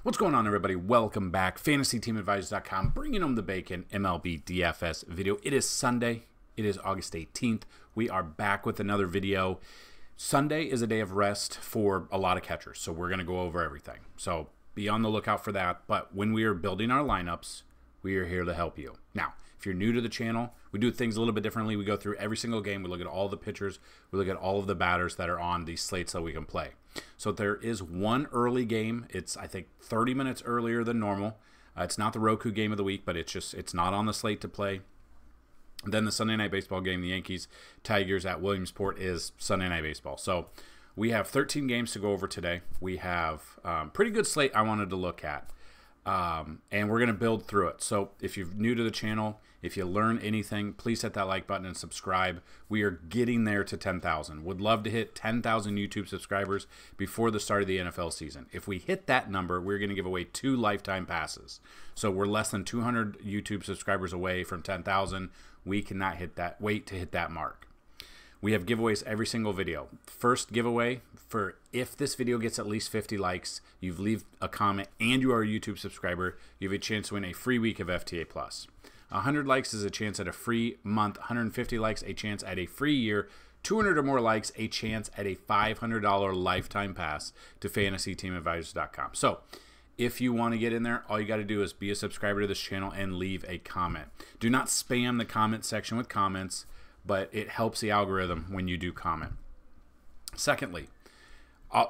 What's going on, everybody? Welcome back. FantasyTeamAdvisors.com, bringing home the bacon MLB DFS video. It is Sunday. It is August 18th. We are back with another video. Sunday is a day of rest for a lot of catchers, so we're going to go over everything. So be on the lookout for that. But when we are building our lineups, we are here to help you. Now, if you're new to the channel, we do things a little bit differently. We go through every single game. We look at all the pitchers. We look at all of the batters that are on these slates that we can play. So there is one early game. It's, I think, 30 minutes earlier than normal. It's not the Roku game of the week, but it's not on the slate to play. Then the Sunday Night Baseball game, the Yankees-Tigers at Williamsport, is Sunday Night Baseball. So we have 13 games to go over today. We have pretty good slate I wanted to look at. And we're going to build through it. So if you're new to the channel, if you learn anything, please hit that like button and subscribe. We are getting there to 10,000. Would love to hit 10,000 YouTube subscribers before the start of the NFL season. If we hit that number, we're going to give away 2 lifetime passes. So we're less than 200 YouTube subscribers away from 10,000. We cannot wait to hit that mark. We have giveaways every single video. First giveaway, for if this video gets at least 50 likes, you leave a comment, and you are a YouTube subscriber, you have a chance to win a free week of FTA+. 100 likes is a chance at a free month. 150 likes, a chance at a free year. 200 or more likes, a chance at a $500 lifetime pass to FantasyTeamAdvisors.com. So if you want to get in there, all you got to do is be a subscriber to this channel and leave a comment. Do not spam the comment section with comments, but it helps the algorithm when you do comment. Secondly,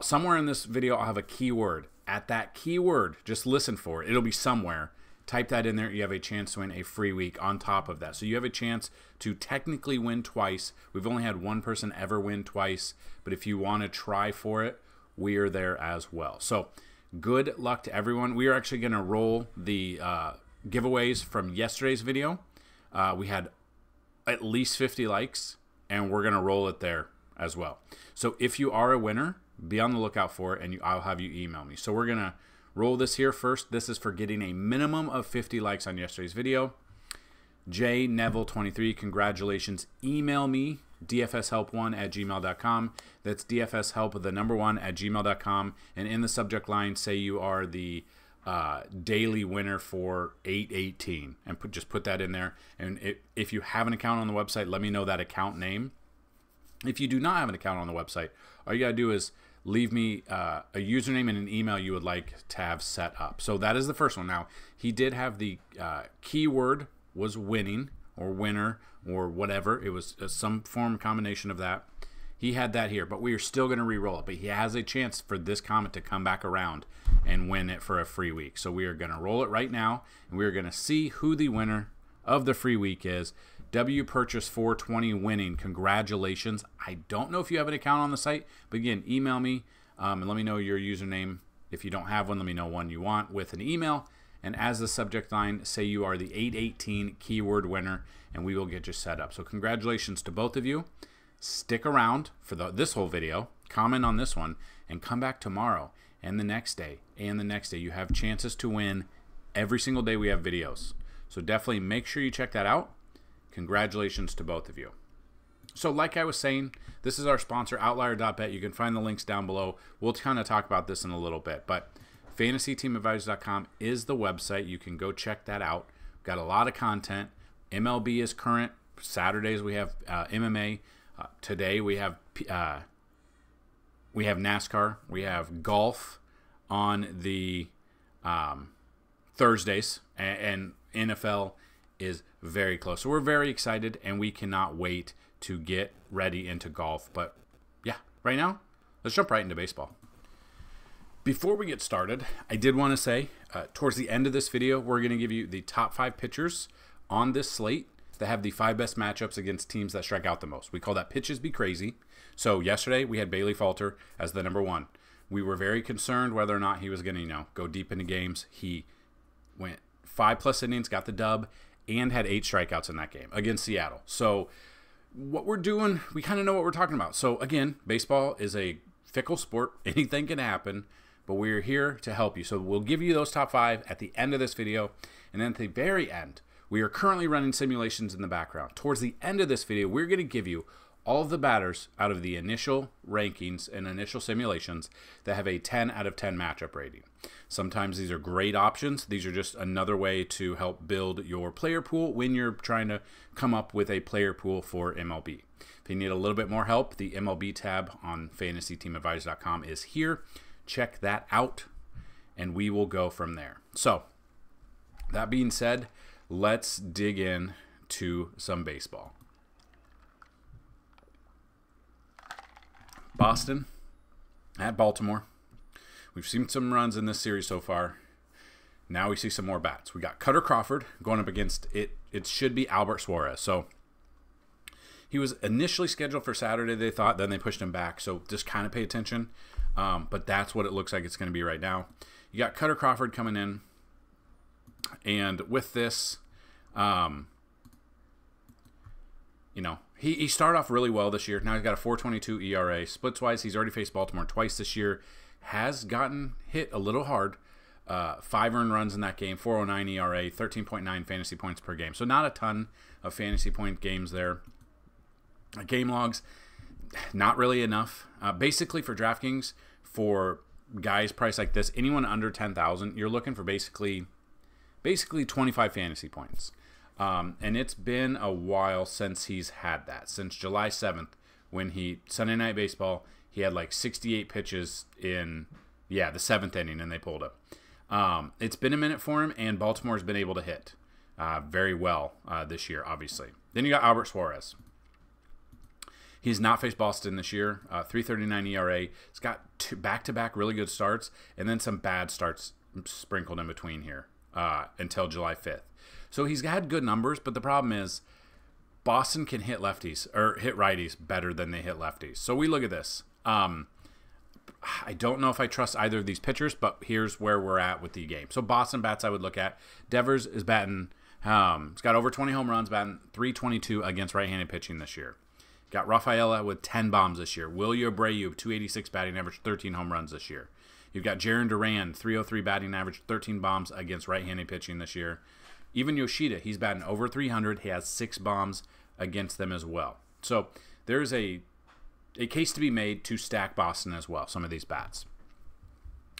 somewhere in this video I'll have a keyword. At that keyword, just listen for it. It'll be somewhere. Type that in there. You have a chance to win a free week on top of that. So you have a chance to technically win twice. We've only had one person ever win twice, but if you want to try for it, we are there as well. So good luck to everyone. We are actually going to roll the giveaways from yesterday's video. We had at least 50 likes, and we're going to roll it there as well. So if you are a winner, be on the lookout for it, and I'll have you email me. So we're going to roll this here first. This is for getting a minimum of 50 likes on yesterday's video. J Neville23, congratulations. Email me, dfshelp1@gmail.com. That's dfshelp1@gmail.com. And in the subject line, say you are the daily winner for 8/18, and just put that in there. And if you have an account on the website, let me know that account name. If you do not have an account on the website, all you got to do is leave me a username and an email you would like to have set up. So that is the first one. Now, he did have the keyword was winning or winner or whatever. It was some form combination of that. He had that here, but we are still going to re-roll it. But he has a chance for this comment to come back around and win it for a free week. So we are going to roll it right now, and we are going to see who the winner of the free week is. W Purchase 420 winning. Congratulations. I don't know if you have an account on the site, but again, email me and let me know your username. If you don't have one, let me know one you want with an email. And as the subject line, say you are the 8/18 keyword winner, and we will get you set up. So congratulations to both of you. Stick around for this whole video. Comment on this one, and come back tomorrow and the next day and the next day. You have chances to win every single day we have videos. So definitely make sure you check that out. Congratulations to both of you. So like I was saying, this is our sponsor, Outlier.bet. You can find the links down below. We'll kind of talk about this in a little bit, but FantasyTeamAdvisors.com is the website. You can go check that out. We've got a lot of content. MLB is current. Saturdays we have MMA. Today we have NASCAR. We have golf on the Thursdays, and NFL is very close. So we're very excited, and we cannot wait to get ready into golf. But yeah, right now, let's jump right into baseball. Before we get started, I did want to say, towards the end of this video, we're going to give you the top 5 pitchers on this slate that have the 5 best matchups against teams that strike out the most. We call that Pitches Be Crazy. So yesterday, we had Bailey Falter as the number 1. We were very concerned whether or not he was going to, go deep into games. He went 5+ innings, got the dub, and had 8 strikeouts in that game against Seattle. So what we're doing, we kind of know what we're talking about. So again, baseball is a fickle sport. Anything can happen, but we're here to help you. So we'll give you those top 5 at the end of this video. And then at the very end, we are currently running simulations in the background. Towards the end of this video, we're going to give you all of the batters out of the initial rankings and initial simulations that have a 10 out of 10 matchup rating. Sometimes these are great options. These are just another way to help build your player pool when you're trying to come up with a player pool for MLB. If you need a little bit more help, the MLB tab on FantasyTeamAdvisors.com is here. Check that out, and we will go from there. So, that being said, let's dig in to some baseball. Boston at Baltimore. We've seen some runs in this series so far. Now we see some more bats. We got Cutter Crawford going up against it. It should be Albert Suarez. So he was initially scheduled for Saturday, they thought. Then they pushed him back. So just kind of pay attention. But that's what it looks like it's going to be right now. You got Cutter Crawford coming in. And with this, he started off really well this year. Now he's got a 4.22 ERA. Splits-wise, he's already faced Baltimore twice this year. Has gotten hit a little hard. 5 earned runs in that game, 4.09 ERA, 13.9 fantasy points per game. So not a ton of fantasy point games there. Game logs, not really enough. Basically for DraftKings, for guys priced like this, anyone under 10,000, you're looking for basically 25 fantasy points. And it's been a while since he's had that. Since July 7th, when Sunday Night Baseball, he had like 68 pitches in, the 7th inning, and they pulled him. It's been a minute for him, and Baltimore's been able to hit very well this year, obviously. Then you got Albert Suarez. He's not faced Boston this year. 3.39 ERA. He's got back-to-back really good starts, and then some bad starts sprinkled in between here until July 5th. So he's had good numbers, but the problem is Boston can hit lefties or hit righties better than they hit lefties. So we look at this. I don't know if I trust either of these pitchers, but here's where we're at with the game. So Boston bats I would look at. Devers is batting. He's got over 20 home runs, batting 322 against right-handed pitching this year. Got Rafaela with 10 bombs this year. Willie Abreu, 286 batting average, 13 home runs this year. You've got Jaron Duran, 303 batting average, 13 bombs against right-handed pitching this year. Even Yoshida, he's batting over 300. He has 6 bombs against them as well. So there's a case to be made to stack Boston as well, some of these bats.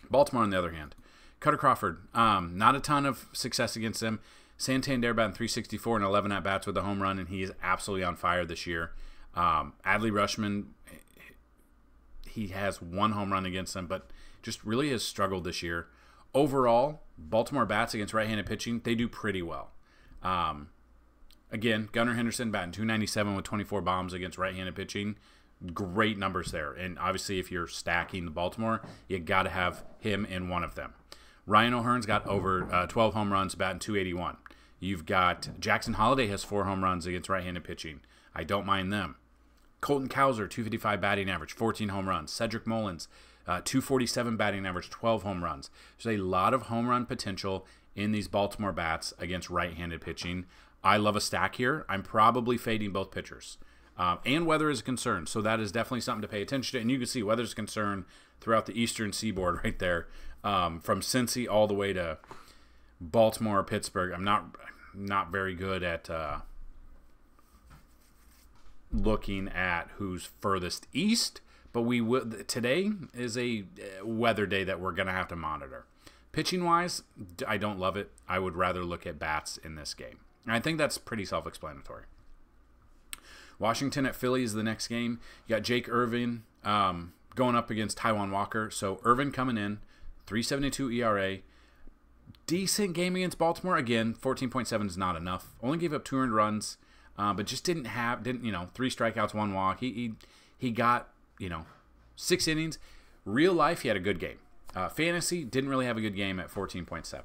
Baltimore, on the other hand, Cutter Crawford, not a ton of success against them. Santander batting 364 and 11 at-bats with a home run, and he is absolutely on fire this year. Adley Rutschman, he has 1 home run against them, but just really has struggled this year. Overall, Baltimore bats against right-handed pitching, they do pretty well. Again, Gunnar Henderson batting 297 with 24 bombs against right-handed pitching. Great numbers there. And obviously, if you're stacking the Baltimore, you got to have him in one of them. Ryan O'Hearn's got over 12 home runs, batting 281. You've got Jackson Holliday has 4 home runs against right-handed pitching. I don't mind them. Colton Cowser, 255 batting average, 14 home runs. Cedric Mullins, 247 batting average, 12 home runs. There's a lot of home run potential in these Baltimore bats against right-handed pitching. I love a stack here. I'm probably fading both pitchers. And weather is a concern, so that is definitely something to pay attention to. And you can see weather is a concern throughout the eastern seaboard right there, from Cincy all the way to Baltimore, Pittsburgh. I'm not very good at looking at who's furthest east, but we will. Today is a weather day that we're going to have to monitor. Pitching wise, I don't love it. I would rather look at bats in this game. And I think that's pretty self-explanatory. Washington at Philly is the next game. You got Jake Irvin going up against Taijuan Walker. So Irvin coming in, 3.72 ERA. Decent game against Baltimore. Again, 14.7 is not enough. Only gave up 2 earned runs, but just didn't 3 strikeouts, 1 walk. He got 6 innings. Real life, he had a good game. Fantasy didn't really have a good game at 14.7.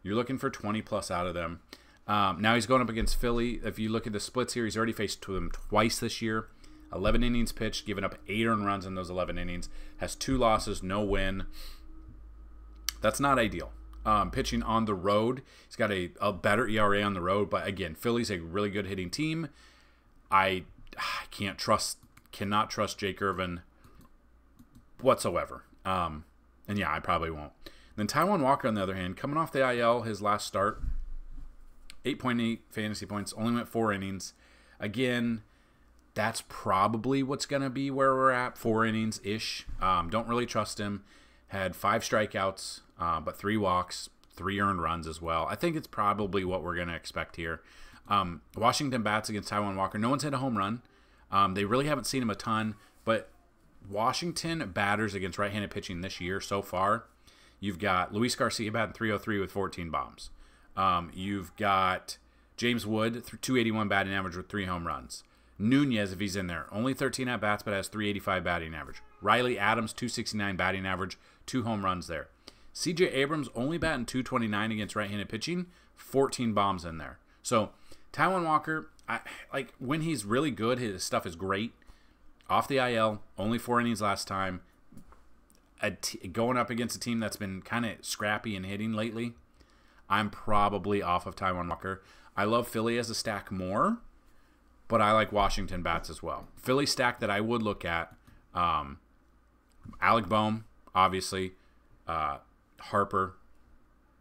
You're looking for 20 plus out of them. Now he's going up against Philly. If you look at the splits here, he's already faced them twice this year. 11 innings pitched, giving up 8 earned runs in those 11 innings. Has 2 losses, no win. That's not ideal. Pitching on the road, he's got a better ERA on the road. But again, Philly's a really good hitting team. I cannot trust Jake Irvin whatsoever. And yeah, I probably won't. Then Taijuan Walker, on the other hand, coming off the IL, his last start, 8.8 fantasy points, only went 4 innings. Again, That's probably what's going to be where we're at, 4 innings-ish. Don't really trust him. Had 5 strikeouts, but 3 walks, 3 earned runs as well. I think it's probably what we're going to expect here. Washington bats against Taijuan Walker. No one's hit a home run. They really haven't seen him a ton, but Washington batters against right-handed pitching this year so far, you've got Luis Garcia batting .303 with 14 bombs. You've got James Wood, 281 batting average with 3 home runs. Nunez, if he's in there, only 13 at-bats, but has 385 batting average. Riley Adams, 269 batting average, 2 home runs there. C.J. Abrams only batting .229 against right-handed pitching, 14 bombs in there. So Taijuan Walker, when he's really good, his stuff is great. Off the IL, only 4 innings last time. Going up against a team that's been kind of scrappy and hitting lately, I'm probably off of Taijuan Walker. I love Philly as a stack more, but I like Washington bats as well. Philly stack that I would look at, Alec Boehm, obviously, Harper,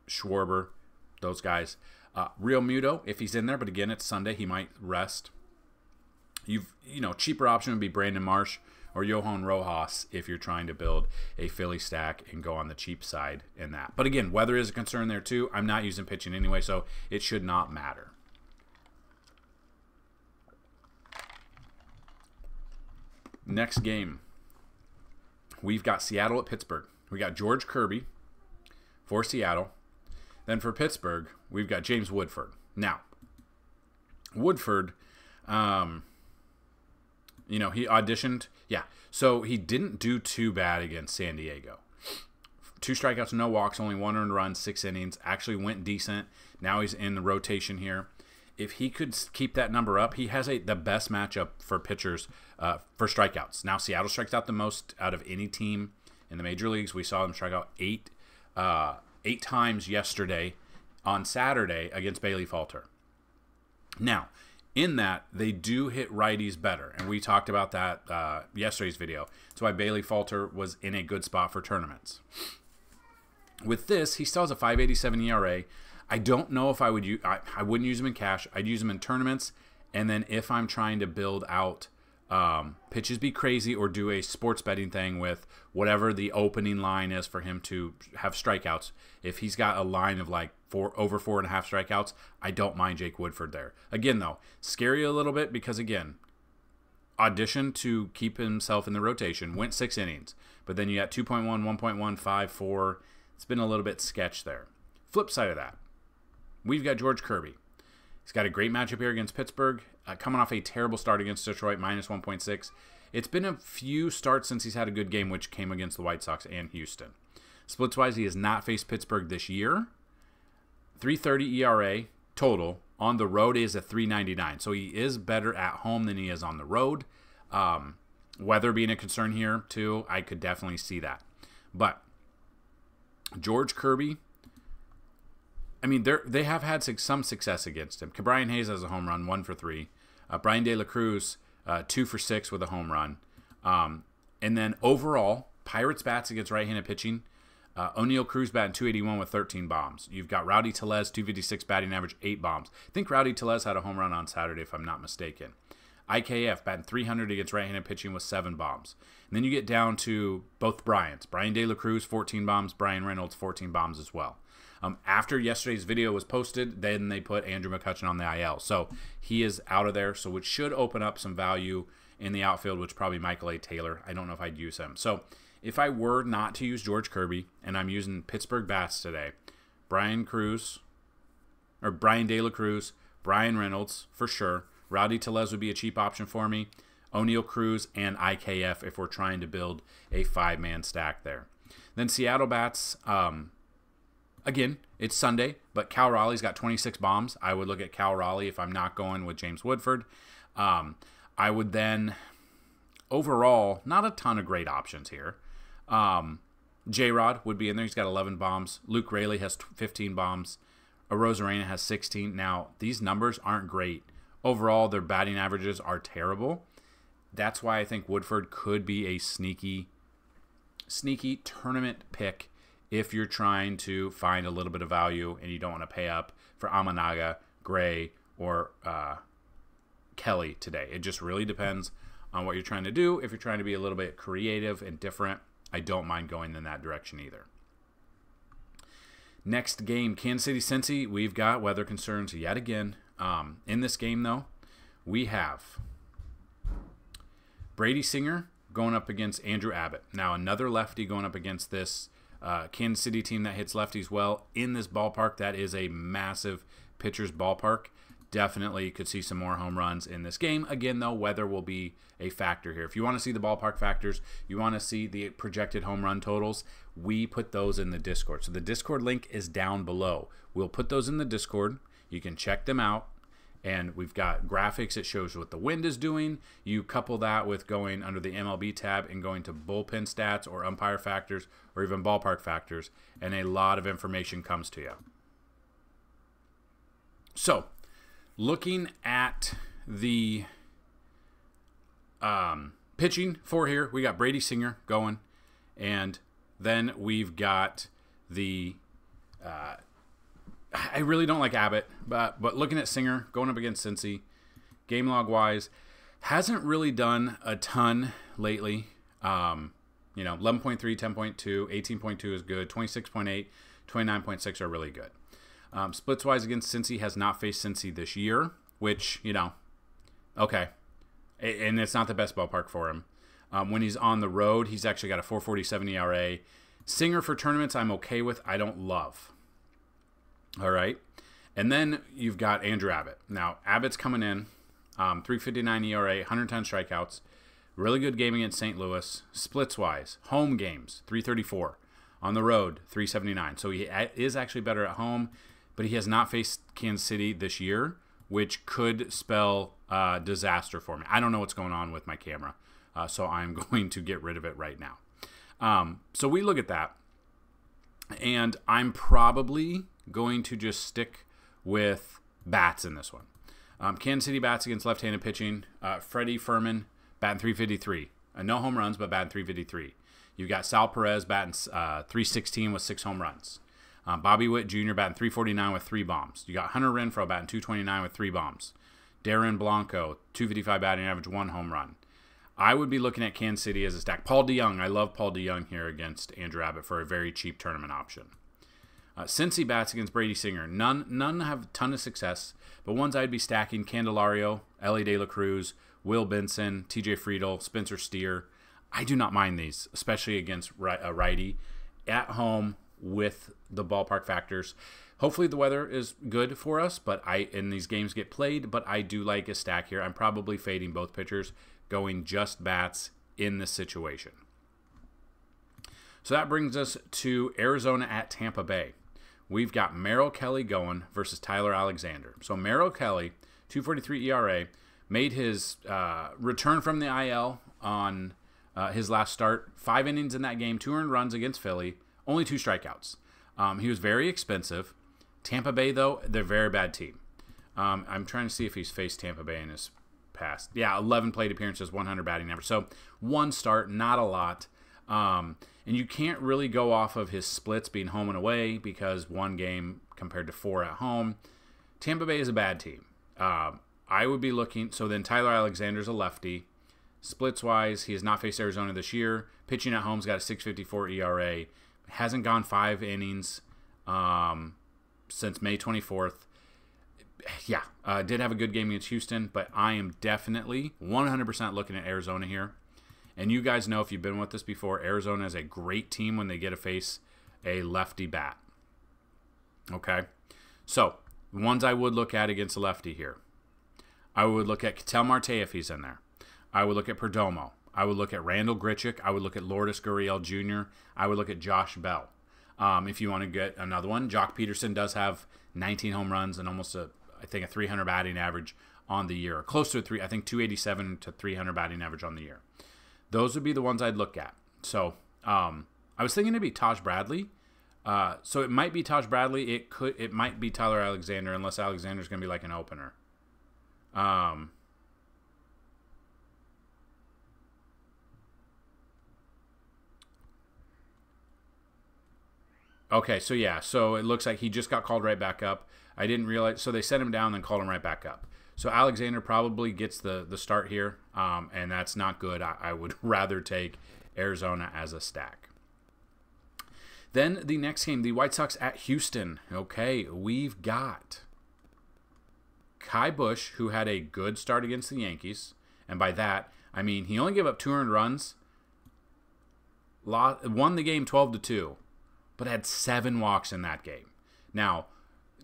Schwarber, those guys. Real Muto, if he's in there, but again, it's Sunday, he might rest. Cheaper option would be Brandon Marsh or Johan Rojas if you're trying to build a Philly stack and go on the cheap side in that. But again, weather is a concern there too. I'm not using pitching anyway, so it should not matter. Next game, we've got Seattle at Pittsburgh. We got George Kirby for Seattle. Then for Pittsburgh, we've got James Woodford. Now, Woodford, he auditioned. Yeah, so he didn't do too bad against San Diego. 2 strikeouts, no walks, only 1 earned run, 6 innings. Actually went decent. Now he's in the rotation here. If he could keep that number up, he has the best matchup for pitchers for strikeouts. Now, Seattle strikes out the most out of any team in the major leagues. We saw them strike out 8 times yesterday on Saturday against Bailey Falter. Now, in that, they do hit righties better, and we talked about that yesterday's video. That's why Bailey Falter was in a good spot for tournaments. With this, he still has a 5.87 ERA. I don't know if I would use. I wouldn't use him in cash. I'd use him in tournaments, and then if I'm trying to build out pitches be crazy or do a sports betting thing with whatever the opening line is for him to have strikeouts. If he's got a line of like over 4.5 strikeouts, I don't mind Jake Woodford there. Again, though, scary a little bit because again, auditioned to keep himself in the rotation, went 6 innings, but then you got 2.1, 1.1, 5, 4. It's been a little bit sketch there. Flip side of that, we've got George Kirby. He's got a great matchup here against Pittsburgh, coming off a terrible start against Detroit, minus 1.6. It's been a few starts since he's had a good game, which came against the White Sox and Houston. Splits-wise, he has not faced Pittsburgh this year. 3.30 ERA total. On the road is a 3.99, so he is better at home than he is on the road. Weather being a concern here, too, I could definitely see that. But George Kirby, I mean, they have had some success against him. Brian Hayes has a home run, 1 for 3. Brian De La Cruz, 2 for 6 with a home run. And then overall, Pirates bats against right-handed pitching. O'Neal Cruz batting .281 with 13 bombs. You've got Rowdy Tellez, 256 batting average, 8 bombs. I think Rowdy Tellez had a home run on Saturday, if I'm not mistaken. IKF batting .300 against right-handed pitching with 7 bombs. And then you get down to both Bryans. Brian De La Cruz, 14 bombs. Brian Reynolds, 14 bombs as well. After yesterday's video was posted, then they put Andrew McCutchen on the IL. So he is out of there, so it should open up some value in the outfield, which probably Michael A. Taylor. I don't know if I'd use him. So if I were not to use George Kirby, and I'm using Pittsburgh bats today, Brian De La Cruz, Brian Reynolds for sure. Rowdy Tellez would be a cheap option for me. O'Neal Cruz and IKF if we're trying to build a 5-man stack there. Then Seattle bats, again, it's Sunday, but Cal Raleigh's got 26 bombs. I would look at Cal Raleigh if I'm not going with James Woodford. I would then, overall, not a ton of great options here. J-Rod would be in there. He's got 11 bombs. Luke Raley has 15 bombs. Rosarena has 16. Now, these numbers aren't great. Overall, their batting averages are terrible. That's why I think Woodford could be a sneaky tournament pick if you're trying to find a little bit of value and you don't want to pay up for Amanaga, Gray, or Kelly today. It just really depends on what you're trying to do. If you're trying to be a little bit creative and different, I don't mind going in that direction either. Next game, Kansas City Cincy. We've got weather concerns yet again. In this game, though, we have Brady Singer going up against Andrew Abbott. Now, another lefty going up against this Kansas City team that hits lefties well. In this ballpark, that is a massive pitcher's ballpark. Definitely could see some more home runs in this game. Again, though, weather will be a factor here. If you want to see the ballpark factors, you want to see the projected home run totals, we put those in the Discord. So the Discord link is down below. We'll put those in the Discord. You can check them out. And we've got graphics. It shows what the wind is doing. You couple that with going under the MLB tab and going to bullpen stats or umpire factors or even ballpark factors, and a lot of information comes to you. So, looking at the pitching for here, we got Brady Singer going, and then we've got the I really don't like Abbott, but looking at Singer going up against Cincy, game log wise, hasn't really done a ton lately. 11.3, 10.2, 18.2 is good, 26.8, 29.6 are really good. Splits wise against Cincy, has not faced Cincy this year, which, okay. And it's not the best ballpark for him. When he's on the road, he's actually got a 4.47 ERA. Singer for tournaments, I'm okay with. I don't love. All right. And then you've got Andrew Abbott. Now, Abbott's coming in, 3.59 ERA, 110 strikeouts. Really good game against St. Louis. Splits-wise, home games, 3.34. On the road, 3.79. So he is actually better at home, but he has not faced Kansas City this year, which could spell disaster for me. I don't know what's going on with my camera, so I'm going to get rid of it right now. So we look at that, and I'm probably going to just stick with bats in this one. Kansas City bats against left-handed pitching. Freddie Furman batting 353. No home runs, but batting 353. You've got Sal Perez batting 316 with 6 home runs. Bobby Witt Jr. batting 349 with 3 bombs. You got Hunter Renfroe batting 229 with 3 bombs. Darren Blanco, 255 batting average, 1 home run. I would be looking at Kansas City as a stack. Paul DeYoung, I love Paul DeYoung here against Andrew Abbott for a very cheap tournament option. Cincy bats against Brady Singer. None have a ton of success, but ones I'd be stacking: Candelario, Ellie De La Cruz, Will Benson, TJ Friedel, Spencer Steer. I do not mind these, especially against a righty at home with the ballpark factors. Hopefully the weather is good for us, and these games get played, but I do like a stack here. I'm probably fading both pitchers, going just bats in this situation. So that brings us to Arizona at Tampa Bay. We've got Merrill Kelly going versus Tyler Alexander. So Merrill Kelly, 2.43 ERA, made his return from the IL on his last start. 5 innings in that game, 2 earned runs against Philly, only 2 strikeouts. He was very expensive. Tampa Bay, though, they're a very bad team. I'm trying to see if he's faced Tampa Bay in his past. Yeah, 11 plate appearances, 100 batting average. So 1 start, not a lot. And you can't really go off of his splits being home and away because 1 game compared to 4 at home. Tampa Bay is a bad team. I would be looking. So then Tyler Alexander's a lefty. Splits-wise, he has not faced Arizona this year. Pitching at home's got a 6.54 ERA. Hasn't gone 5 innings since May 24th. Yeah, did have a good game against Houston, but I am definitely 100% looking at Arizona here. And you guys know, if you've been with us before, Arizona is a great team when they get to face a lefty bat. Okay? So, the ones I would look at against a lefty here. I would look at Ketel Marte if he's in there. I would look at Perdomo. I would look at Randall Grichuk. I would look at Lourdes Gurriel Jr. I would look at Josh Bell. If you want to get another one, Jock Peterson does have 19 home runs and almost a 300 batting average on the year. Close to 287 to 300 batting average on the year. Those would be the ones I'd look at. So I was thinking it'd be Taj Bradley. So it might be Taj Bradley. It might be Tyler Alexander, unless Alexander's going to be like an opener. Okay, so it looks like he just got called right back up. I didn't realize, so they sent him down and called him right back up. So Alexander probably gets the start here, and that's not good. I would rather take Arizona as a stack. Then the next game, the White Sox at Houston. Okay, we've got Kai Busch, who had a good start against the Yankees. And by that, I mean he only gave up 2 earned runs, won the game 12-2, but had 7 walks in that game. Now,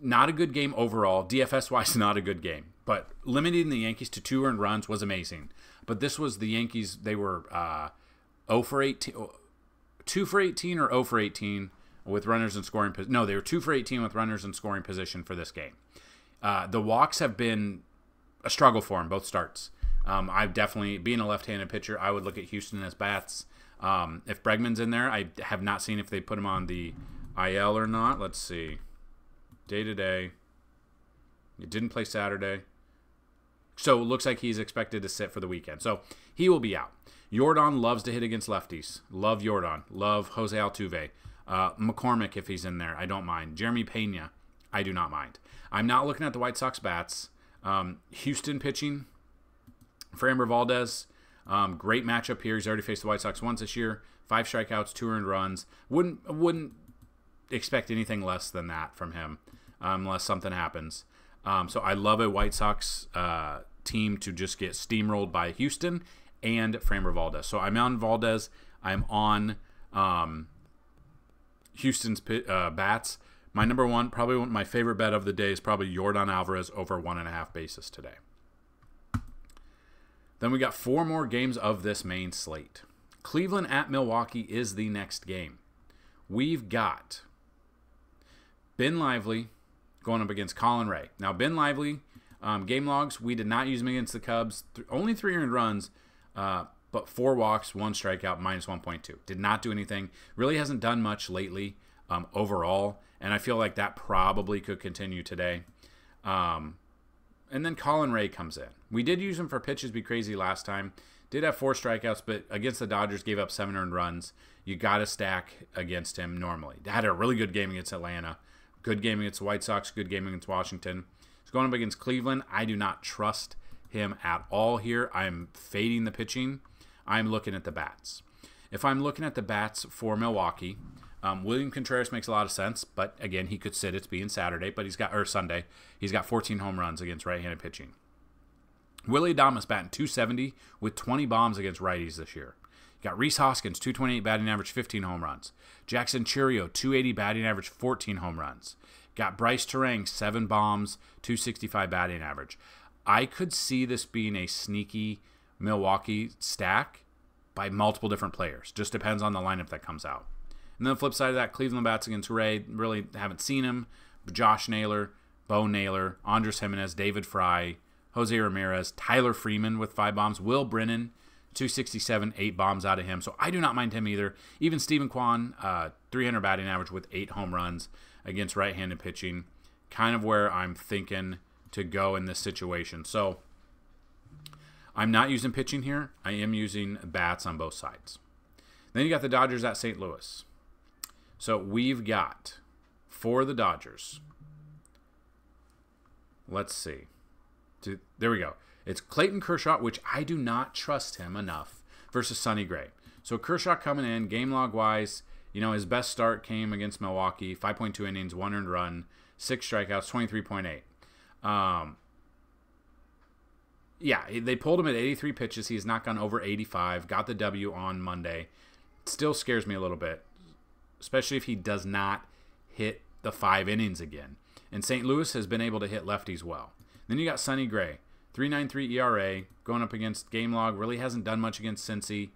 not a good game overall. DFS-wise, not a good game. But limiting the Yankees to 2 earned runs was amazing. But this was the Yankees. They were 0 for 18, 2 for 18 or 0 for 18 with runners in scoring position. No, they were 2 for 18 with runners in scoring position for this game. The walks have been a struggle for him, both starts. I've definitely, being a left-handed pitcher, I would look at Houston as bats. If Bregman's in there, I have not seen if they put him on the IL or not. Let's see. Day-to-day. He didn't play Saturday. So it looks like he's expected to sit for the weekend. So he will be out. Yordan loves to hit against lefties. Love Yordan. Love Jose Altuve. McCormick, if he's in there, I don't mind. Jeremy Pena, I do not mind. I'm not looking at the White Sox bats. Houston pitching. Framber Valdez, great matchup here. He's already faced the White Sox once this year. 5 strikeouts, 2 earned runs. Wouldn't expect anything less than that from him unless something happens. So I love a White Sox team to just get steamrolled by Houston and Framber Valdez. So I'm on Valdez. I'm on Houston's bats. My number one, probably my favorite bet of the day is probably Yordan Alvarez over 1.5 bases today. Then we got 4 more games of this main slate. Cleveland at Milwaukee is the next game. We've got Ben Lively going up against Colin Ray. Now, Ben Lively, game logs, we did not use him against the Cubs. Only 3 earned runs, but 4 walks, 1 strikeout, minus 1.2. Did not do anything. Really hasn't done much lately overall, and I feel like that probably could continue today. And then Colin Ray comes in. We did use him for pitches be crazy last time. Did have 4 strikeouts, but against the Dodgers gave up 7 earned runs. You got to stack against him normally. Had a really good game against Atlanta. Good game against the White Sox. Good game against Washington. He's going up against Cleveland. I do not trust him at all here. I'm fading the pitching. I'm looking at the bats. If I'm looking at the bats for Milwaukee, William Contreras makes a lot of sense, but again, he could sit. It's being Saturday, but Sunday. He's got 14 home runs against right-handed pitching. Willie Adames batting .270 with 20 bombs against righties this year. You got Rhys Hoskins, .228 batting average, 15 home runs. Jackson Chourio, .280 batting average, 14 home runs. Got Bryce Terang, 7 bombs, .265 batting average. I could see this being a sneaky Milwaukee stack by multiple different players. Just depends on the lineup that comes out. And then the flip side of that, Cleveland bats against Ray. Really haven't seen him. Josh Naylor, Bo Naylor, Andres Jimenez, David Fry, Jose Ramirez, Tyler Freeman with 5 bombs, Will Brennan, 267, 8 bombs out of him. So I do not mind him either. Even Stephen Kwan, 300 batting average with 8 home runs against right-handed pitching. Kind of where I'm thinking to go in this situation. So I'm not using pitching here. I am using bats on both sides. Then you got the Dodgers at St. Louis. So we've got, for the Dodgers, let's see. There we go. It's Clayton Kershaw, which I do not trust him enough, versus Sonny Gray. So Kershaw coming in, game log-wise, his best start came against Milwaukee, 5.2 innings, 1 earned run, 6 strikeouts, 23.8. Yeah, they pulled him at 83 pitches. He has not gone over 85. Got the W on Monday. Still scares me a little bit, especially if he does not hit the 5 innings again. And St. Louis has been able to hit lefties well. Then you got Sonny Gray, 3.93 ERA, going up against game log. Really hasn't done much against Cincy.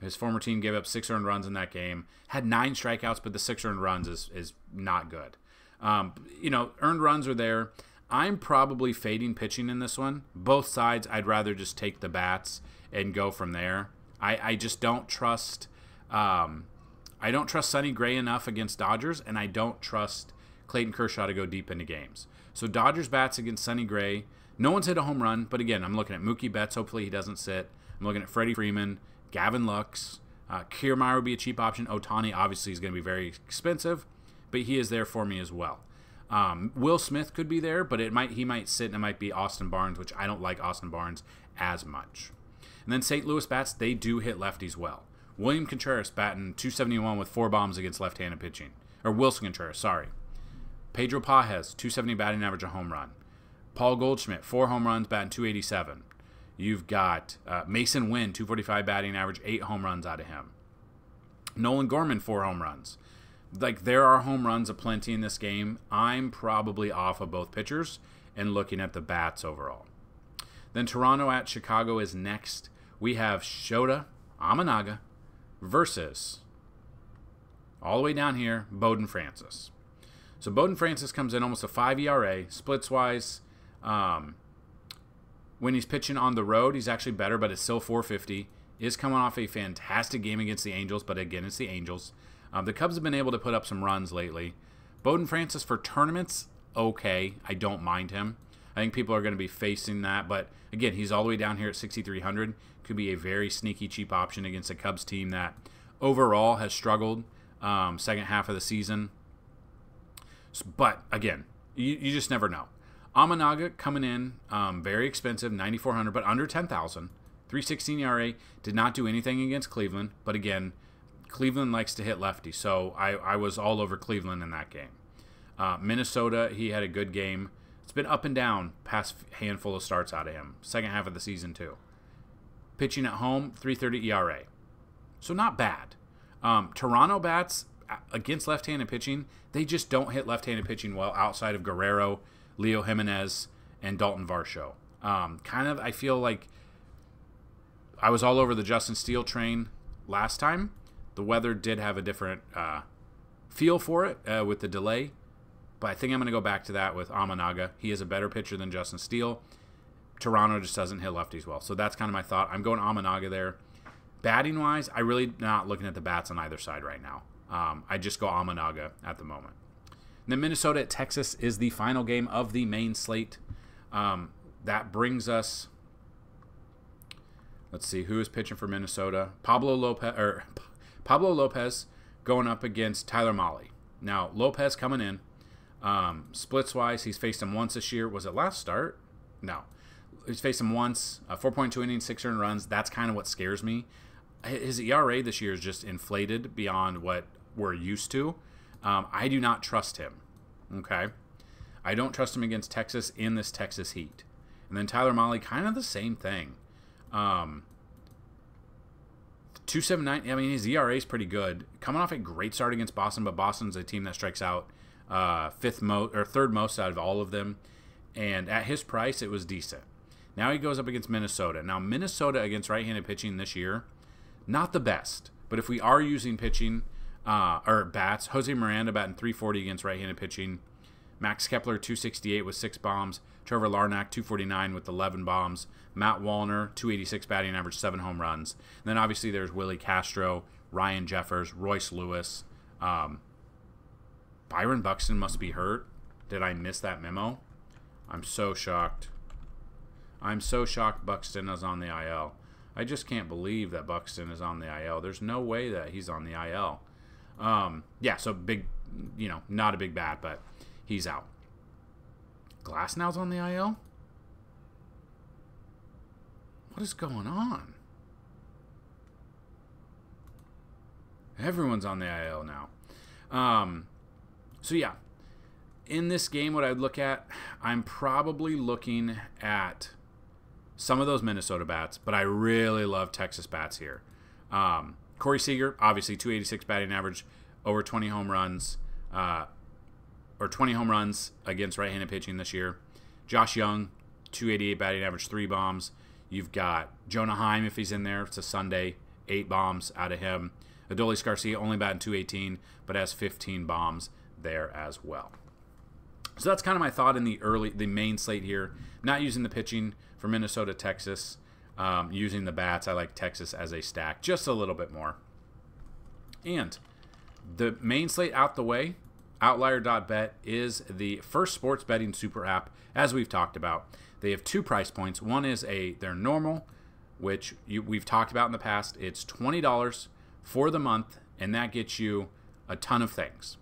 His former team gave up 6 earned runs in that game. Had 9 strikeouts, but the 6 earned runs is not good. Earned runs are there. I'm probably fading pitching in this one. Both sides, I'd rather just take the bats and go from there. I just don't trust. I don't trust Sonny Gray enough against Dodgers, and I don't trust Clayton Kershaw to go deep into games. So Dodgers bats against Sonny Gray. No one's hit a home run, but again, I'm looking at Mookie Betts. Hopefully he doesn't sit. I'm looking at Freddie Freeman, Gavin Lux. Kiermaier would be a cheap option. Ohtani obviously is going to be very expensive, but he is there for me as well. Will Smith could be there, but he might sit, and it might be Austin Barnes, which I don't like Austin Barnes as much. And then St. Louis bats, they do hit lefties well. William Contreras batting 271 with 4 bombs against left-handed pitching. Or Wilson Contreras, sorry. Pedro Pajes, 270 batting average, a home run. Paul Goldschmidt, 4 home runs, batting 287. You've got Mason Wynn, 245 batting average, 8 home runs out of him. Nolan Gorman, 4 home runs. Like, there are home runs aplenty in this game. I'm probably off of both pitchers and looking at the bats overall. Then Toronto at Chicago is next. We have Shota Amanaga versus, all the way down here, Bowden Francis. So Bowden Francis comes in almost a 5 ERA. Splits-wise, when he's pitching on the road, he's actually better, but it's still 450. Is coming off a fantastic game against the Angels, but again, it's the Angels. The Cubs have been able to put up some runs lately. Bowden Francis for tournaments, okay. I don't mind him. I think people are going to be facing that, but again, he's all the way down here at 6,300. Could be a very sneaky, cheap option against a Cubs team that overall has struggled second half of the season. But again, you just never know. Amanaga coming in very expensive, 9,400, but under 10,000. 3.16 ERA, did not do anything against Cleveland, but again, Cleveland likes to hit lefty, so I was all over Cleveland in that game. Minnesota, he had a good game. It's been up and down past handful of starts out of him. Second half of the season, too. Pitching at home, 3.30 ERA. So not bad. Toronto bats against left-handed pitching, they just don't hit left-handed pitching well outside of Guerrero, Leo Jimenez, and Dalton Varsho. I feel like I was all over the Justin Steele train last time. The weather did have a different feel for it with the delay, but I think I'm going to go back to that with Amanaga. He is a better pitcher than Justin Steele. Toronto just doesn't hit lefties well, so that's kind of my thought. I'm going Amanaga there. Batting-wise, I really not looking at the bats on either side right now. I just go Amanaga at the moment. And then Minnesota at Texas is the final game of the main slate. That brings us... Let's see, who is pitching for Minnesota? Pablo Lopez going up against Tyler Mahle. Now, Lopez coming in. Splits-wise, he's faced him once this year. Was it last start? No. He's faced him once. 4.2 innings, 6 earned runs. That's kind of what scares me. His ERA this year is just inflated beyond what we're used to. I do not trust him. Okay? I don't trust him against Texas in this Texas heat. And then Tyler Mahle, kind of the same thing. 2.79. I mean, his ERA is pretty good. Coming off a great start against Boston, but Boston's a team that strikes out third most out of all of them. And at his price, it was decent. Now he goes up against Minnesota. Now Minnesota against right-handed pitching this year, not the best. But if we are using pitching or bats, Jose Miranda batting 340 against right-handed pitching. Max Kepler 268 with 6 bombs. Trevor Larnach 249 with 11 bombs. Matt Wallner 286 batting average, 7 home runs. And then obviously there's Willie Castro, Ryan Jeffers, Royce Lewis. Byron Buxton must be hurt. Did I miss that memo? I'm so shocked. I'm so shocked Buxton is on the IL. I just can't believe that Buxton is on the IL. There's no way that he's on the IL. Yeah, so big, not a big bat, but he's out. Glasnow's on the IL? What is going on? Everyone's on the IL now. So yeah, in this game, what I'd look at, I'm probably looking at some of those Minnesota bats, but I really love Texas bats here. Corey Seager, obviously 286 batting average, over 20 home runs, or 20 home runs against right-handed pitching this year. Josh Young, 288 batting average, 3 bombs. You've got Jonah Heim, if he's in there. It's a Sunday, 8 bombs out of him. Adolis Garcia only batting 218, but has 15 bombs there as well. So that's kind of my thought in the main slate here. Not using the pitching for Minnesota, Texas. Using the bats, I like Texas as a stack just a little bit more. And the main slate out the way, Outlier.bet is the first sports betting super app, as we've talked about. They have 2 price points. One is their normal, which we've talked about in the past. It's $20 for the month, and that gets you a ton of things.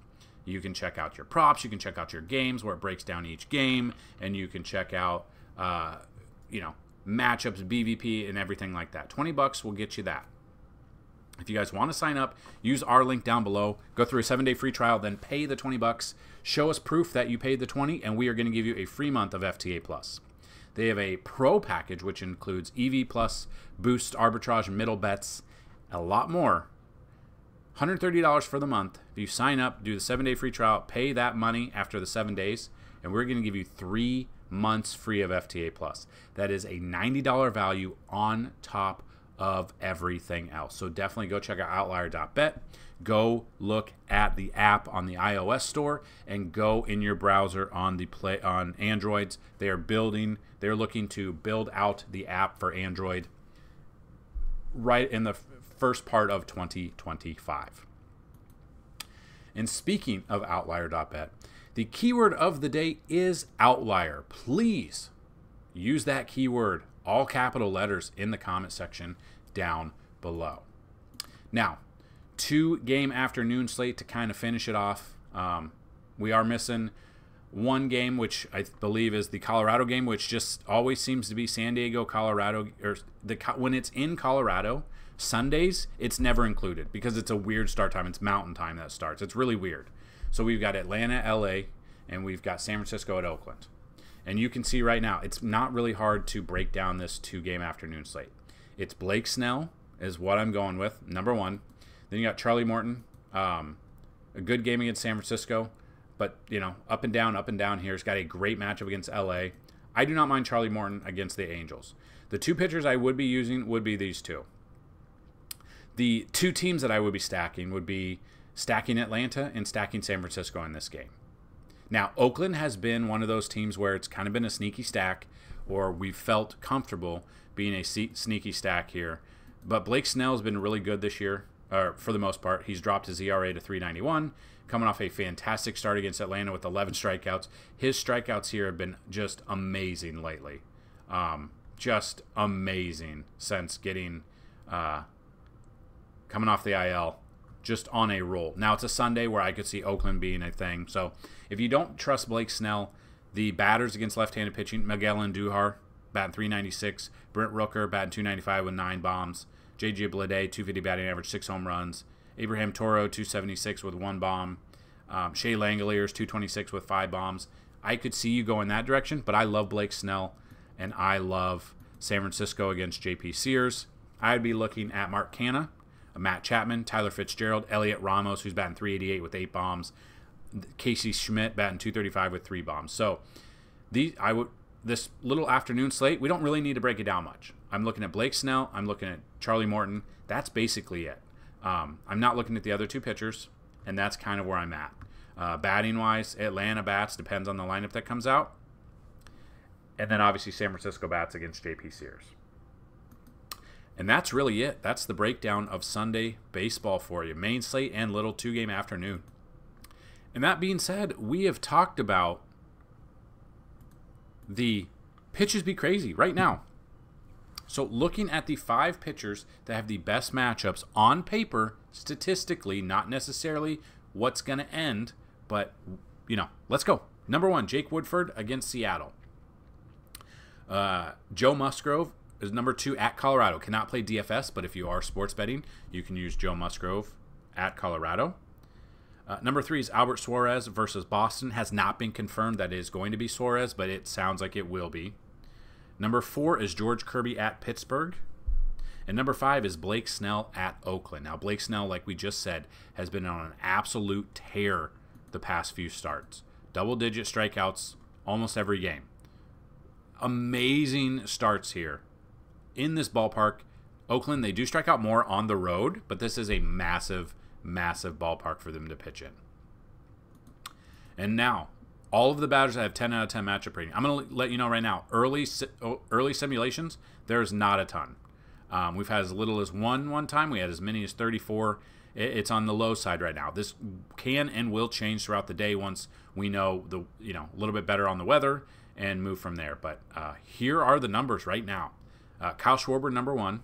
You can check out your props. You can check out your games where it breaks down each game, and you can check out, you know, matchups, BVP, and everything like that. $20 will get you that. If you guys want to sign up, use our link down below. Go through a 7-day free trial, then pay the $20. Show us proof that you paid the $20, and we are going to give you a free month of FTA Plus. They have a pro package, which includes EV Plus, boost, arbitrage, middle bets, a lot more. $130 for the month. If you sign up, do the 7-day free trial, pay that money after the 7 days, and we're going to give you 3 months free of FTA Plus. That is a $90 value on top of everything else. So definitely go check out outlier.bet. Go look at the app on the iOS store, and go in your browser on the on Androids. They're looking to build out the app for Android right in the first part of 2025. And speaking of outlier.bet, the keyword of the day is outlier. Please use that keyword, all capital letters, in the comment section down below. Now, 2-game afternoon slate to kind of finish it off. We are missing one game, which I believe is the Colorado game, which just always seems to be San Diego, Colorado, or when it's in Colorado, Sundays, it's never included because it's a weird start time. It's mountain time that starts. It's really weird. So we've got Atlanta, LA, and we've got San Francisco at Oakland. And you can see right now, it's not really hard to break down this 2-game afternoon slate. It's Blake Snell is what I'm going with, number 1. Then you got Charlie Morton, a good game against San Francisco, but, you know, up and down here. He's got a great matchup against LA. I do not mind Charlie Morton against the Angels. The 2 pitchers I would be using would be these 2. The 2 teams that I would be stacking would be stacking Atlanta and stacking San Francisco in this game. Now, Oakland has been one of those teams where it's kind of been a sneaky stack, or we've felt comfortable being a sneaky stack here. But Blake Snell has been really good this year, or for the most part. He's dropped his ERA to 3.91, coming off a fantastic start against Atlanta with 11 strikeouts. His strikeouts here have been just amazing lately. Just amazing since getting coming off the IL, just on a roll. Now, it's a Sunday where I could see Oakland being a thing. So if you don't trust Blake Snell, the batters against left-handed pitching, Miguel Andujar, batting 396, Brent Rooker, batting 295 with 9 bombs, J.J. Bleday, 250 batting average, 6 home runs, Abraham Toro, 276 with 1 bomb, Shea Langoliers, 226 with 5 bombs. I could see you go in that direction, but I love Blake Snell, and I love San Francisco against J.P. Sears. I'd be looking at Mark Canha, Matt Chapman, Tyler Fitzgerald, Elliot Ramos, who's batting 388 with 8 bombs, Casey Schmidt batting 235 with 3 bombs. So this little afternoon slate, we don't really need to break it down much. I'm looking at Blake Snell. I'm looking at Charlie Morton. That's basically it. I'm not looking at the other 2 pitchers, and that's kind of where I'm at. Batting-wise, Atlanta bats, depends on the lineup that comes out. And then obviously San Francisco bats against J.P. Sears. And that's really it. That's the breakdown of Sunday baseball for you. Main slate and little 2-game afternoon. And that being said, we have talked about the pitches be crazy right now. So looking at the 5 pitchers that have the best matchups on paper, statistically, not necessarily what's going to end, but, you know, let's go. Number 1, Jake Woodford against Seattle. Joe Musgrove is number 2 at Colorado. Cannot play DFS, but if you are sports betting, you can use Joe Musgrove at Colorado. Number 3 is Albert Suarez versus Boston. Has not been confirmed that it is going to be Suarez, but it sounds like it will be. Number 4 is George Kirby at Pittsburgh. And number 5 is Blake Snell at Oakland. Now, Blake Snell, like we just said, has been on an absolute tear the past few starts. Double-digit strikeouts almost every game. Amazing starts here. In this ballpark, Oakland, they do strike out more on the road, but this is a massive, massive ballpark for them to pitch in. And now, all of the batters that have 10 out of 10 matchup rating. I'm going to let you know right now, early simulations, there's not a ton. We've had as little as one time. We had as many as 34. It's on the low side right now. This can and will change throughout the day once we know a little bit better on the weather and move from there. But here are the numbers right now. Kyle Schwarber, number 1.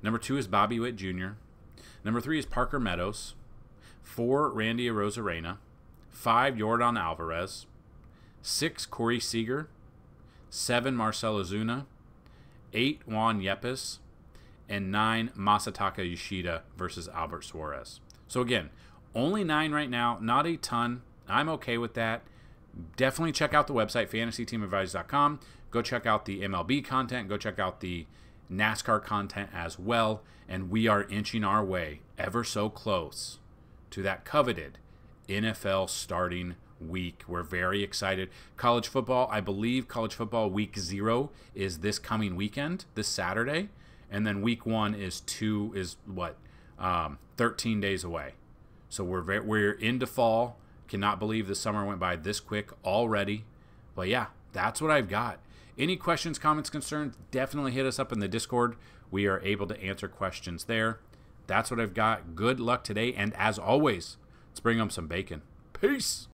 Number 2 is Bobby Witt Jr. Number 3 is Parker Meadows. 4, Randy Arozarena. 5 Yordan Alvarez, 6 Corey Seager, 7 Marcell Ozuna, 8 Juan Yepes, and 9 Masataka Yoshida versus Albert Suarez. So again, only 9 right now, not a ton. I'm okay with that. Definitely check out the website, FantasyTeamAdvisors.com. Go check out the MLB content. Go check out the NASCAR content as well. And we are inching our way ever so close to that coveted NFL starting week. We're very excited. College football, I believe college football week 0 is this coming weekend, this Saturday. And then week 1 is 13 days away. So we're into fall. Cannot believe the summer went by this quick already. But yeah, that's what I've got. Any questions, comments, concerns, definitely hit us up in the Discord. We are able to answer questions there. That's what I've got. Good luck today. And as always, let's bring them some bacon. Peace.